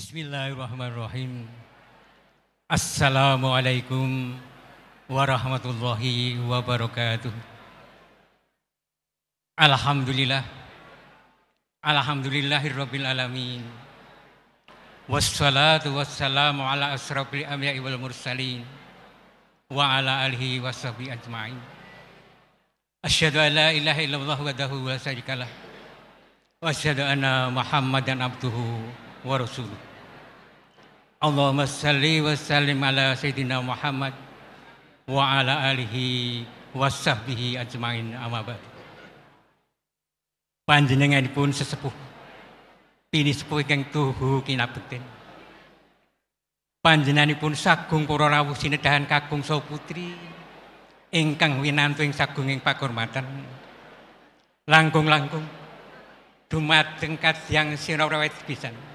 Bismillahirrahmanirrahim. Assalamualaikum warahmatullahi wabarakatuh. Alhamdulillah. Alhamdulillahirabbil alamin. Wassalatu wassalamu ala asrofil anbiya'i wal mursalin wa ala alihi washabihi ajma'in. Asyhadu an la ilaha illallah wahdahu la syarikalah wa asyhadu anna Muhammadan abduhu wa rasuluh. Allahumma salli wa sallim ala sayyidina Muhammad wa ala alihi wa sahbihi ajma'in amma ba'd. Panjenenganipun sesepuh pini sepuh ingkang tuhu kinabekten. Panjenenganipun sagung para rawuh sinedahan kakung saha putri ingkang winantu ing sagunging pakurmatan. Langkung-langkung dumateng kadhyang sira rawet pisan.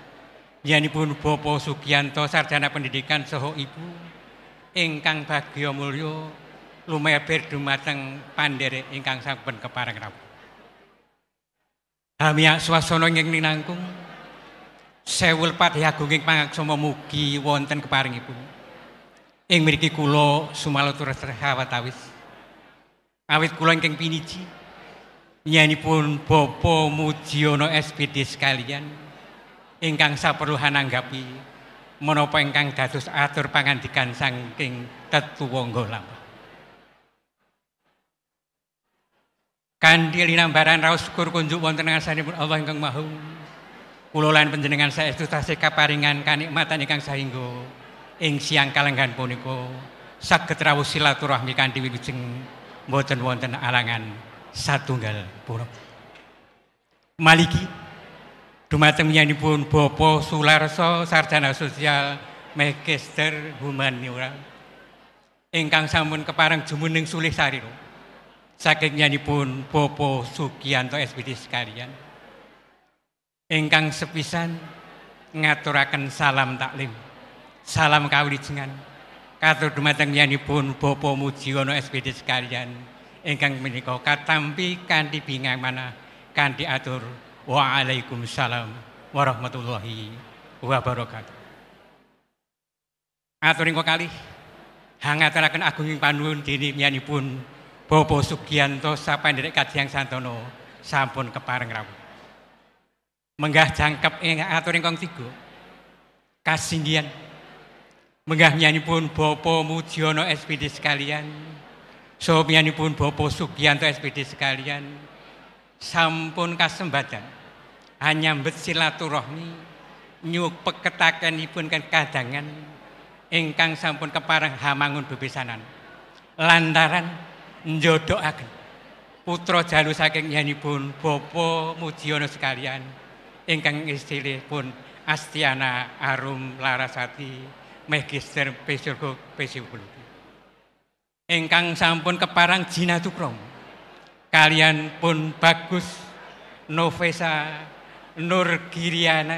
Yanipun Bapak Sugiyanto sarjana pendidikan saha Ibu ingkang bagya mulya lumeber dumateng pandherek ingkang sampun kepareng rawuh. Hamiya swasana ing ninangkung sewul padhe agunging pangaksama mugi wonten keparengipun. Ing mriki kula sumalatur watawis. Awit kula ingkang piniji nyanipun Bapak Mujiono SPD sekalian ingkang saperlu hananggapi menapa ingkang dados atur pangandikan saking tetuwangga lampah. Kanthi linambaran raos syukur kunjuk wonten ngarsanipun Allah ingkang Maha, kula lan panjenengan saestu tasih kaparingan kanikmatan ingkang saengga ing siang kalenggan punika saged rawuh silaturahmi kanthi wilujeng boten wonten alangan satunggal pura. Maliki dumateng nyanipun Bapak Sularso sarjana sosial magister humaniora ingkang sampun kepareng jumeneng sulih sarira saking nyanipun Bapak Sugiyanto SPD sekalian ingkang sepisan ngaturaken salam taklim salam kawilujengan katur dumateng nyanipun Bapak Mujiono SPD sekalian ingkang menika katampi kanthi bingah manah kanthi atur Waalaikumsalam warahmatullahi wabarakatuh. Aturing kalih hangaturaken agunging panuwun dene nyanipun Bapak Sugiyanto sapanderek kadhyang santana sampun kepareng rawuh. Menggah jangkep ing aturing kang tiga kasinggihan menggah nyanipun Bapak Mujiono SPD sekalian saha nyanipun Bapak Sugiyanto SPD sekalian sampun kasembadan anyambet silaturahmi nyupeketakenipun kadangan ingkang sampun kepareng hamangun bebesanan lantaran njodokaken putra jalu saking nyanipun Bapak Mujiono sekalian ingkang istilihipun Astiana Arum Larasati Magister Psikologi ingkang sampun kepareng jinatukrama kalian pun bagus Novesa Nurgirisya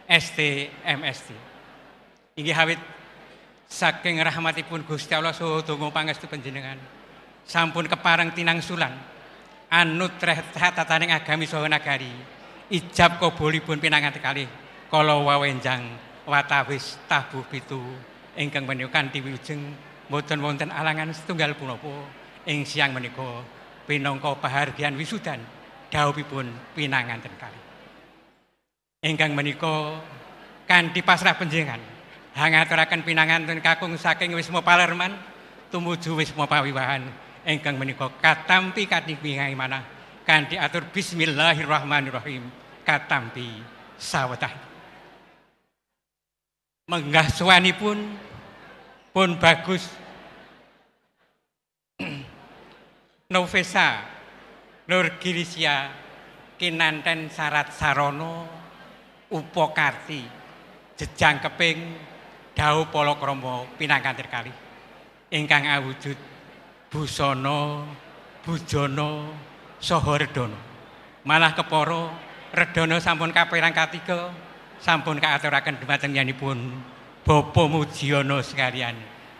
STMST. Inggih awit saking rahmatipun Gusti Allah saha donga pangestu panjenengan sampun kepareng tinangsulan anutrah tataning agami saha nagari ijab kabulipun pinangan kalih kala wawenjang watawis tabuh pitu ingkang menika kanthi wilujeng boten wonten alangan setunggal punapa ing siang menika pinangka pahargyan wisudan dawuhipun pinanganten kalih. Ingkang menika kanthi pasrah panjenengan hangaturaken pinanganten kakung saking Wisma Palerman tumuju Wisma Pawiwahan ingkang menika katampi kanthi bingah manah kanthi atur bismillahirrahmanirrahim katampi sawetah. Menggah sowanipun pun bagus Novesa Nurgirisya kinanten syarat sarana upakarti jejangkeping dawuh palakrama pinanganten kalih ingkang awujud busana bujana saha redana malah kepara redana sampun kapérang katiga sampun kaaturaken dhumateng nyanipun Bapak Mujiono sekalian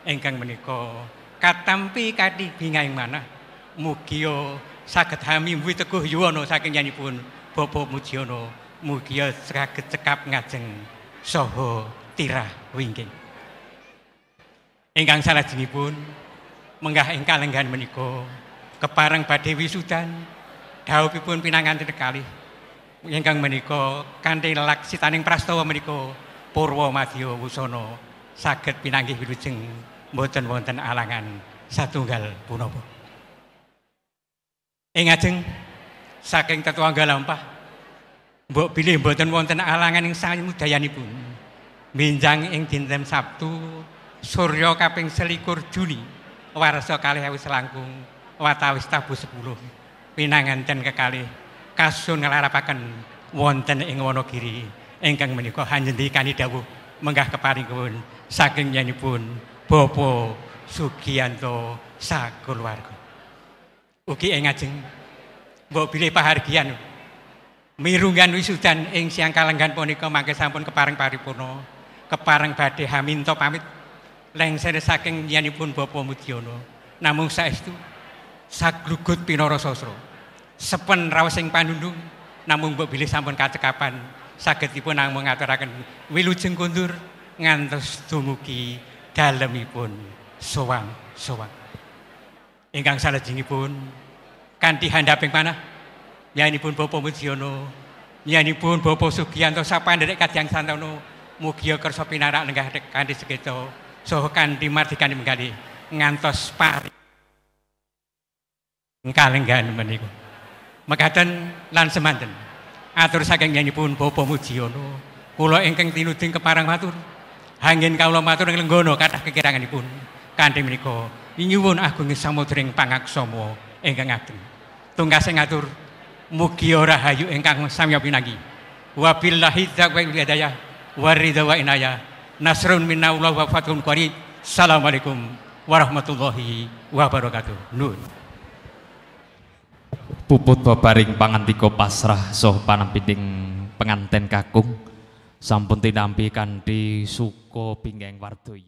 ingkang menika katampi kanthi bingahing manah mugia saged hami teguh yuwana saking nyanipun Bapak Mujiono mugia saged cekap ngajeng saha tirah wingking. Ingkang salajengipun menggah ing kalenggan menika kepareng badhe wisudan dawuhipun pinanganten kalih ingkang menika kanthi laksitaning prastawa menika Purwa Madya Wusana saged pinanggih wilujeng mboten wonten alangan satunggal punapa. Ing ajeng saking tetunggal lampah mbok bilih mboten wonten alangan ing samudayanipun minjang ing dinten Sabtu Surya kaping 21 Juni warsa 2000 selangkung watawis tabuh 10 pinanganten kekalih kasun nglarapaken wonten ing Wonogiri ingkang menika hanjendikani dawuh menggah keparingipun saking nyanipun Bapak Sugiyanto sakulawarga. Ugi ing ajeng mbok bilih pahargyan mirunggan wisudan ing siang kalenggan punika mangke sampun kepareng paripurna kepareng badhe haminta pamit lengser saking nyanipun Bapak Mudiono namung saestu saglugut pinara sastra sepen raos ing panundung namung mbok bilih sampun kacekapan sagedipun namung ngaturaken wilujeng kundur ngantos dumugi dalemipun sowang-sowang. Ingkang salajengipun kanthi handhaping panah nyanipun Bapak Mudiono nyanipun Bapak Sugiyanto sapanderek kadang santono mugia kersa pinarak lenggah kanthi sekeca saha kanthi mardikani menggalih ngantos pari kalenggan menika. Mekaten lan semanten atur saking nyanipun Bapak Mudiono kula ingkang tinuding keparang matur anggen kawula matur ing lenggono kathah kekiranganipun kanthi menika nyuwun agunging samudring pangaksama ingkang ageng. Tunggasing ngatur mugi rahayu ingkang samya pinanggi. Wabillahi taufiq wal hidayah waridha wa inayah. Nasrun minallah wa fathun qarib. Assalamualaikum warahmatullahi wabarakatuh. Nun. Puput babaring pangantika pasrah saha panampiting penganten kakung sampun tinampi kanthi suka pinggeng wardoyo.